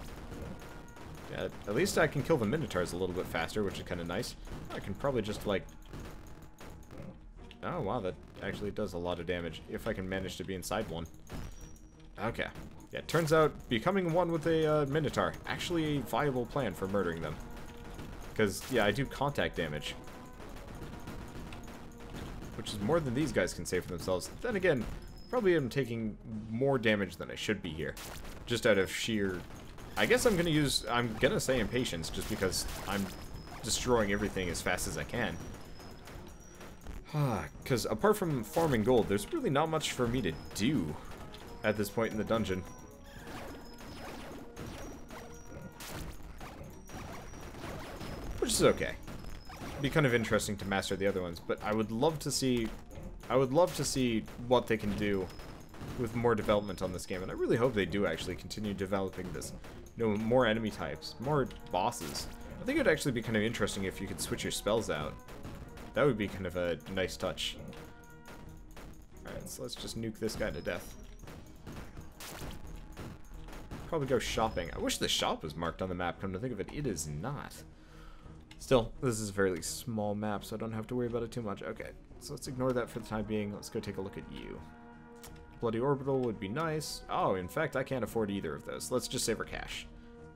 Yeah, at least I can kill the minotaurs a little bit faster, which is kind of nice. I can probably just, like... Oh, wow, that actually does a lot of damage, if I can manage to be inside one. Okay. Yeah, it turns out becoming one with a Minotaur, actually a viable plan for murdering them. Because, yeah, I do contact damage. Which is more than these guys can say for themselves. Then again, probably am taking more damage than I should be here. Just out of sheer... I guess I'm gonna say impatience, just because I'm destroying everything as fast as I can. Because apart from farming gold, there's really not much for me to do at this point in the dungeon. Which is okay. It'd be kind of interesting to master the other ones, but I would love to see what they can do with more development on this game, and I really hope they do actually continue developing this. You know, more enemy types, more bosses. I think it would actually be kind of interesting if you could switch your spells out. That would be kind of a nice touch. Alright, so let's just nuke this guy to death. Probably go shopping. I wish the shop was marked on the map, come to think of it. It is not. Still, this is a fairly small map, so I don't have to worry about it too much. Okay, so let's ignore that for the time being. Let's go take a look at you. Bloody Orbital would be nice. Oh, in fact, I can't afford either of those. Let's just save our cash.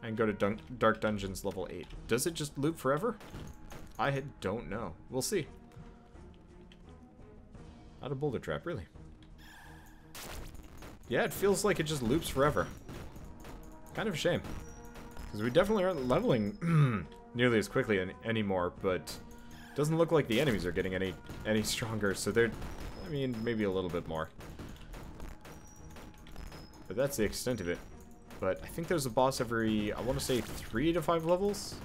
And go to Dark Dungeons level 8. Does it just loop forever? I don't know. We'll see. Not a boulder trap, really. Yeah, it feels like it just loops forever. Kind of a shame. Because we definitely aren't leveling nearly as quickly anymore, but it doesn't look like the enemies are getting any stronger, so they're... I mean, maybe a little bit more. But that's the extent of it. But I think there's a boss every, I want to say 3 to 5 levels?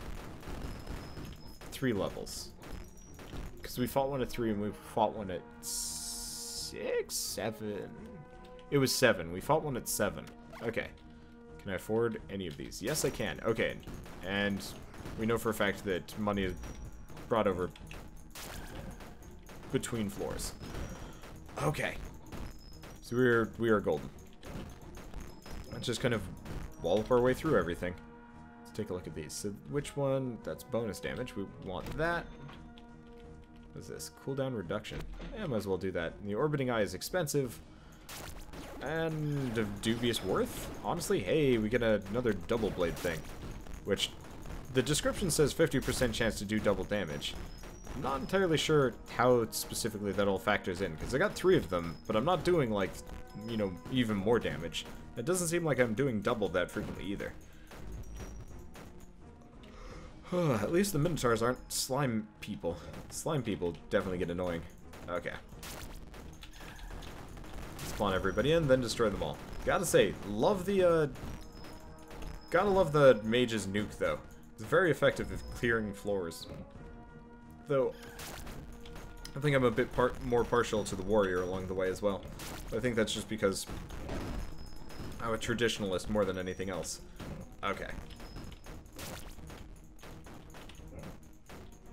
3 levels. Because we fought one at 3 and we fought one at 6? 7? It was 7. We fought one at 7. Okay. Can I afford any of these? Yes, I can. Okay. And we know for a fact that money is brought over between floors. Okay. So we are golden. Let's just kind of wallop our way through everything. Let's take a look at these. So which one? That's bonus damage. We want that. What's this? Cooldown reduction. Yeah, might as well do that. And the orbiting eye is expensive. And of dubious worth. Honestly, hey, we get another double blade thing. Which, the description says 50% chance to do double damage. I'm not entirely sure how specifically that all factors in. Because I got 3 of them, but I'm not doing, like, you know, even more damage. It doesn't seem like I'm doing double that frequently either. At least the Minotaurs aren't slime people. Slime people definitely get annoying. Okay. Spawn everybody in, then destroy them all. Gotta say, love the, gotta love the Mage's nuke, though. It's very effective at clearing floors. Though, I think I'm a bit more partial to the warrior along the way as well. I think that's just because I'm a traditionalist more than anything else. Okay.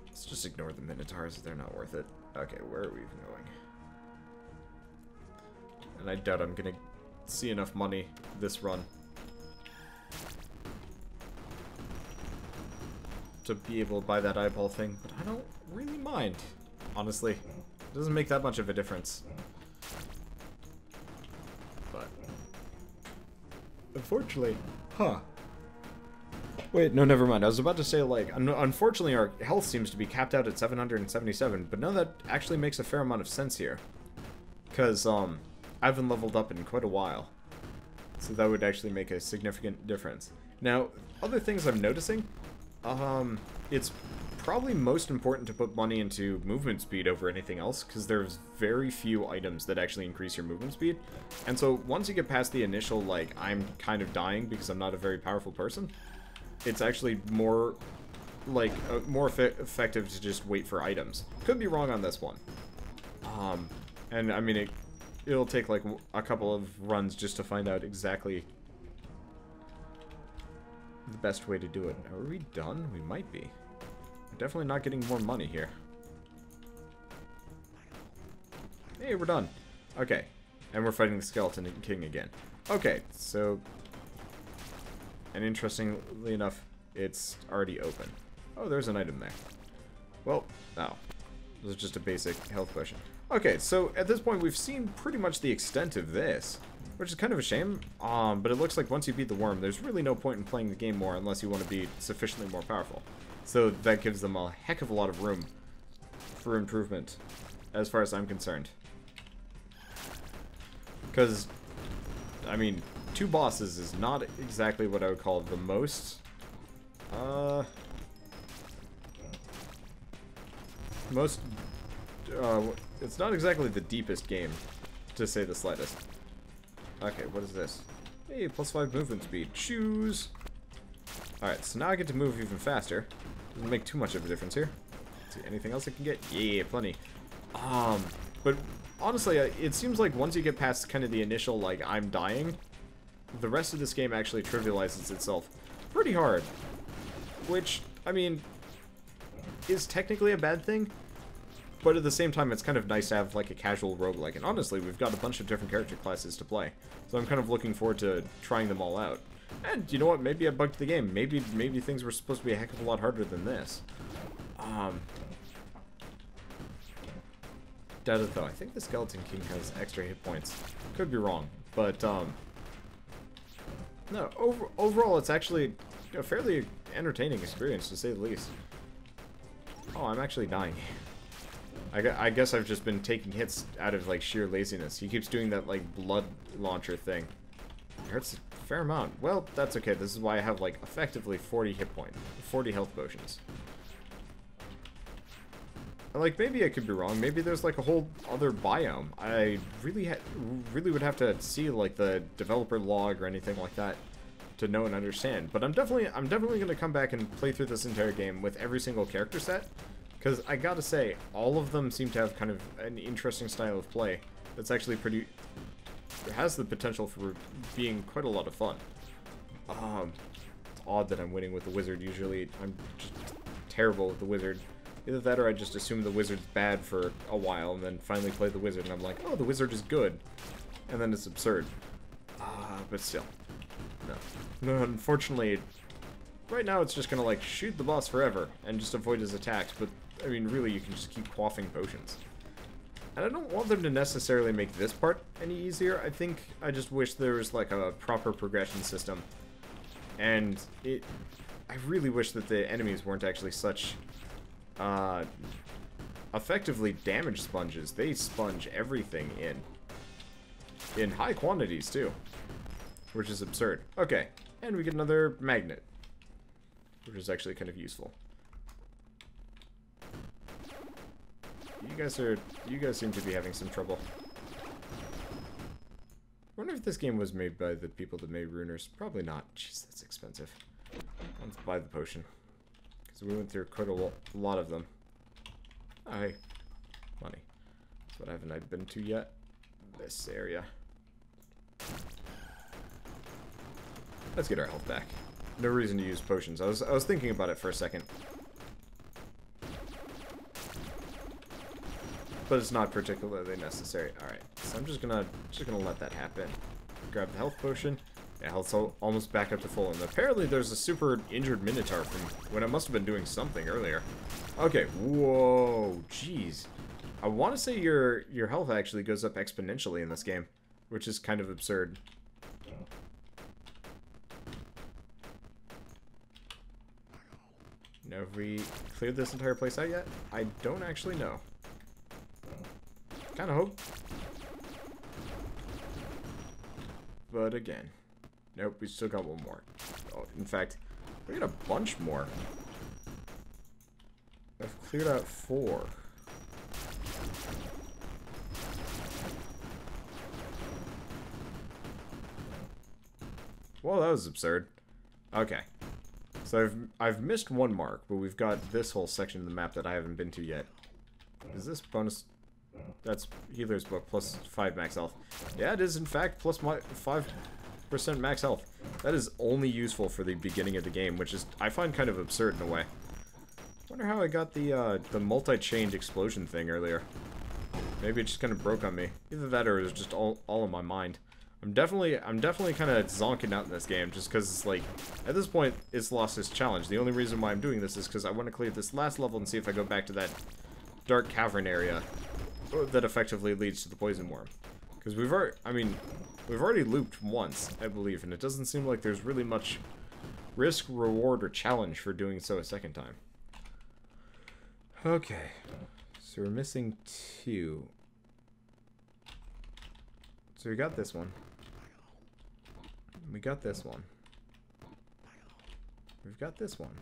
Let's just ignore the Minotaurs. They're not worth it. Okay, where are we even going? And I doubt I'm gonna see enough money this run to be able to buy that eyeball thing, but I don't really mind, honestly. It doesn't make that much of a difference. But unfortunately, wait, no, never mind. I was about to say, like, unfortunately our health seems to be capped out at 777, but no, that actually makes a fair amount of sense here. Because, I haven't leveled up in quite a while. So that would actually make a significant difference. Now, other things I'm noticing, it's probably most important to put money into movement speed over anything else, because there's very few items that actually increase your movement speed. And so once you get past the initial, like, I'm kind of dying because I'm not a very powerful person, it's actually more, like, more effective to just wait for items. Could be wrong on this one. And I mean, it'll take like a couple of runs just to find out exactly the best way to do it. Are we done? We might be. We're definitely not getting more money here. Hey, we're done. Okay. And we're fighting the Skeleton King again. Okay, so... And interestingly enough, it's already open. Oh, there's an item there. Well, oh. This is just a basic health potion. Okay, so at this point we've seen pretty much the extent of this, which is kind of a shame. But it looks like once you beat the worm, there's really no point in playing the game more unless you want to be sufficiently more powerful. So that gives them a heck of a lot of room for improvement, as far as I'm concerned. Because, I mean, 2 bosses is not exactly what I would call the most, it's not exactly the deepest game, to say the slightest. Okay, what is this? Hey, +5 movement speed. Choose! Alright, so now I get to move even faster. Doesn't make too much of a difference here. Let's see, anything else I can get? Yeah, plenty. But honestly, it seems like once you get past kind of the initial, like, I'm dying, the rest of this game actually trivializes itself pretty hard. Which, I mean, is technically a bad thing, but at the same time, it's kind of nice to have, like, a casual roguelike. And honestly, we've got a bunch of different character classes to play, so I'm kind of looking forward to trying them all out. And, you know what, maybe I bugged the game. Maybe things were supposed to be a heck of a lot harder than this. Doubt it, though. I think the Skeleton King has extra hit points. Could be wrong, but, no, overall, it's actually a fairly entertaining experience, to say the least. Oh, I'm actually dying. I guess I've just been taking hits out of, like, sheer laziness. He keeps doing that, like, blood launcher thing. It hurts a fair amount. Well, that's okay. This is why I have, like, effectively 40 hit points. 40 health potions. Like, maybe I could be wrong. Maybe there's, like, a whole other biome. I really would have to see, like, the developer log or anything like that to know and understand. But I'm definitely going to come back and play through this entire game with every single character set. Because I gotta say, all of them seem to have kind of an interesting style of play that's actually pretty... has the potential for being quite a lot of fun. It's odd that I'm winning with the wizard. Usually, I'm just terrible with the wizard. Either that or I just assume the wizard's bad for a while and then finally play the wizard and I'm like, oh, the wizard is good. And then it's absurd. But still. No, unfortunately, right now it's just gonna, like, shoot the boss forever and just avoid his attacks, but, I mean, really, you can just keep quaffing potions. And I don't want them to necessarily make this part any easier. I think I just wish there was, like, a proper progression system. And I really wish that the enemies weren't actually such, effectively damage sponges. They sponge everything in high quantities, too. Which is absurd. Okay, and we get another magnet, which is actually kind of useful. You guys seem to be having some trouble. I wonder if this game was made by the people that made Runers. Probably not. Jeez, that's expensive. Let's buy the potion. Because we went through quite a lot of them. Oh, hey. Money. That's what haven't I been to yet? This area. Let's get our health back. No reason to use potions. I was thinking about it for a second. But it's not particularly necessary. Alright, so I'm just gonna let that happen. Grab the health potion. Yeah, health's almost back up to full. And apparently there's a super injured Minotaur from when I must have been doing something earlier. Okay, whoa, jeez. I want to say your health actually goes up exponentially in this game, which is kind of absurd. Now, have we cleared this entire place out yet? I don't actually know. Kind of hope. But again. Nope, we still got one more. Oh, in fact, we got a bunch more. I've cleared out 4. Well, that was absurd. Okay. So I've missed one mark, but we've got this whole section of the map that I haven't been to yet. Is this bonus? That's Healer's Book, plus 5 max health. Yeah, it is, in fact, plus 5% max health. That is only useful for the beginning of the game, which is, I find, kind of absurd in a way. Wonder how I got the multi-chained explosion thing earlier. Maybe it just kind of broke on me. Either that or it was just all in my mind. I'm definitely kind of zonking out in this game, just because it's like, at this point, it's lost its challenge. The only reason why I'm doing this is because I want to clear this last level and see if I go back to that dark cavern area that effectively leads to the poison worm. Because we've already looped once, I believe, and it doesn't seem like there's really much risk, reward, or challenge for doing so a second time. Okay, so we're missing 2. So we got this one. We got this one. We've got this one.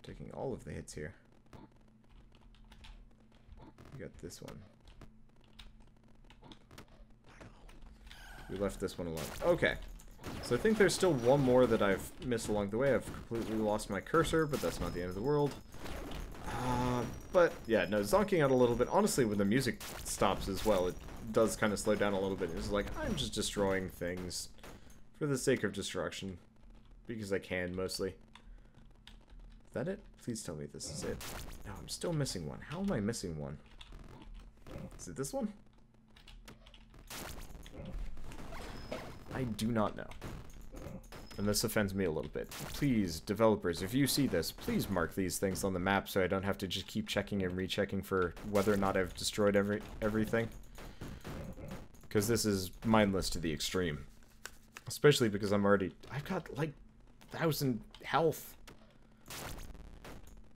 Taking all of the hits here. We got this one. We left this one alone. Okay. So I think there's still one more that I've missed along the way. I've completely lost my cursor, but that's not the end of the world. But, yeah, no, zonking out a little bit. Honestly, when the music stops as well, it does kind of slow down a little bit. It's like, I'm just destroying things for the sake of destruction. Because I can, mostly. Is that it? Please tell me this is it. No, I'm still missing one. How am I missing one? Is it this one? I do not know. And this offends me a little bit. Please, developers, if you see this, please mark these things on the map so I don't have to just keep checking and rechecking for whether or not I've destroyed everything. Because this is mindless to the extreme. Especially because I've got like 1,000 health.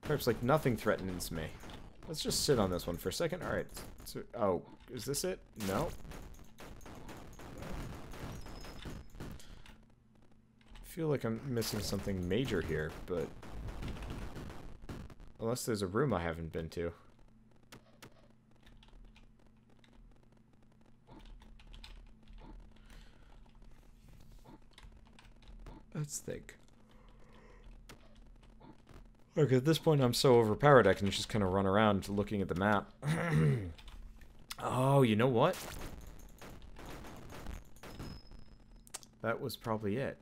Perhaps like nothing threatens me. Let's just sit on this one for a second. Alright. So, oh, is this it? No. I feel like I'm missing something major here, but unless there's a room I haven't been to. Let's think. Okay, at this point I'm so overpowered I can just kind of run around looking at the map. Oh, you know what? That was probably it.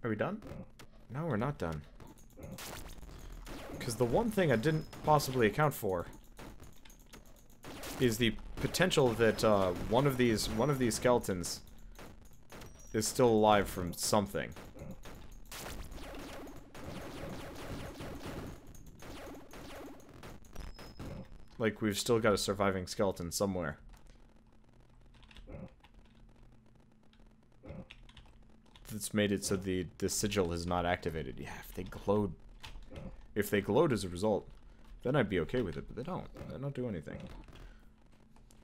Are we done? No, we're not done. Because the one thing I didn't possibly account for is the potential that one of these skeletons is still alive from something. Like, we've still got a surviving skeleton somewhere. That's made it so the sigil is not activated. Yeah, if they glowed as a result, then I'd be okay with it, but they don't. They don't do anything.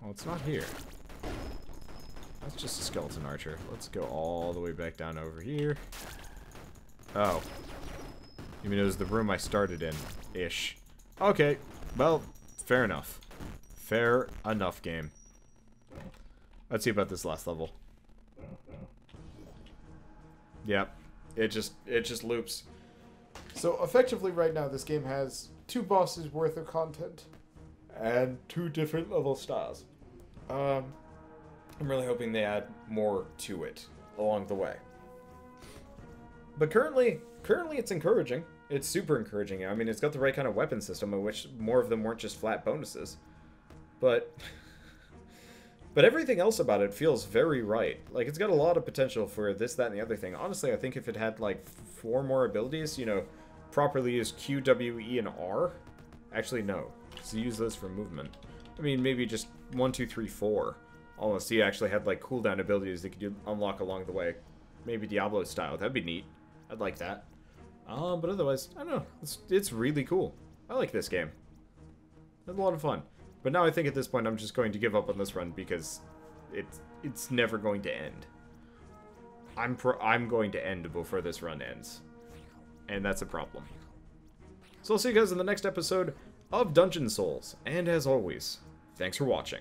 Well, it's not here. That's just a skeleton archer. Let's go all the way back down over here. Oh. You mean it was the room I started in? Ish. Okay. Well, fair enough. Fair enough, game. Let's see about this last level. Yep. It just loops. So effectively right now this game has 2 bosses worth of content and 2 different level styles. I'm really hoping they add more to it along the way. But currently it's encouraging. It's super encouraging. I mean, it's got the right kind of weapon system in which more of them weren't just flat bonuses. But everything else about it feels very right. Like, it's got a lot of potential for this, that, and the other thing. Honestly, I think if it had, like, 4 more abilities, you know, properly use Q, W, E, and R. Actually, no. So use those for movement. I mean, maybe just 1, 2, 3, 4. Almost. So you actually had, like, cooldown abilities that could unlock along the way. Maybe Diablo style. That'd be neat. I'd like that. But otherwise, I don't know. It's really cool. I like this game. It's a lot of fun. But now I think at this point I'm just going to give up on this run because it's never going to end. I'm going to end before this run ends. And that's a problem. So I'll see you guys in the next episode of Dungeon Souls. And as always, thanks for watching.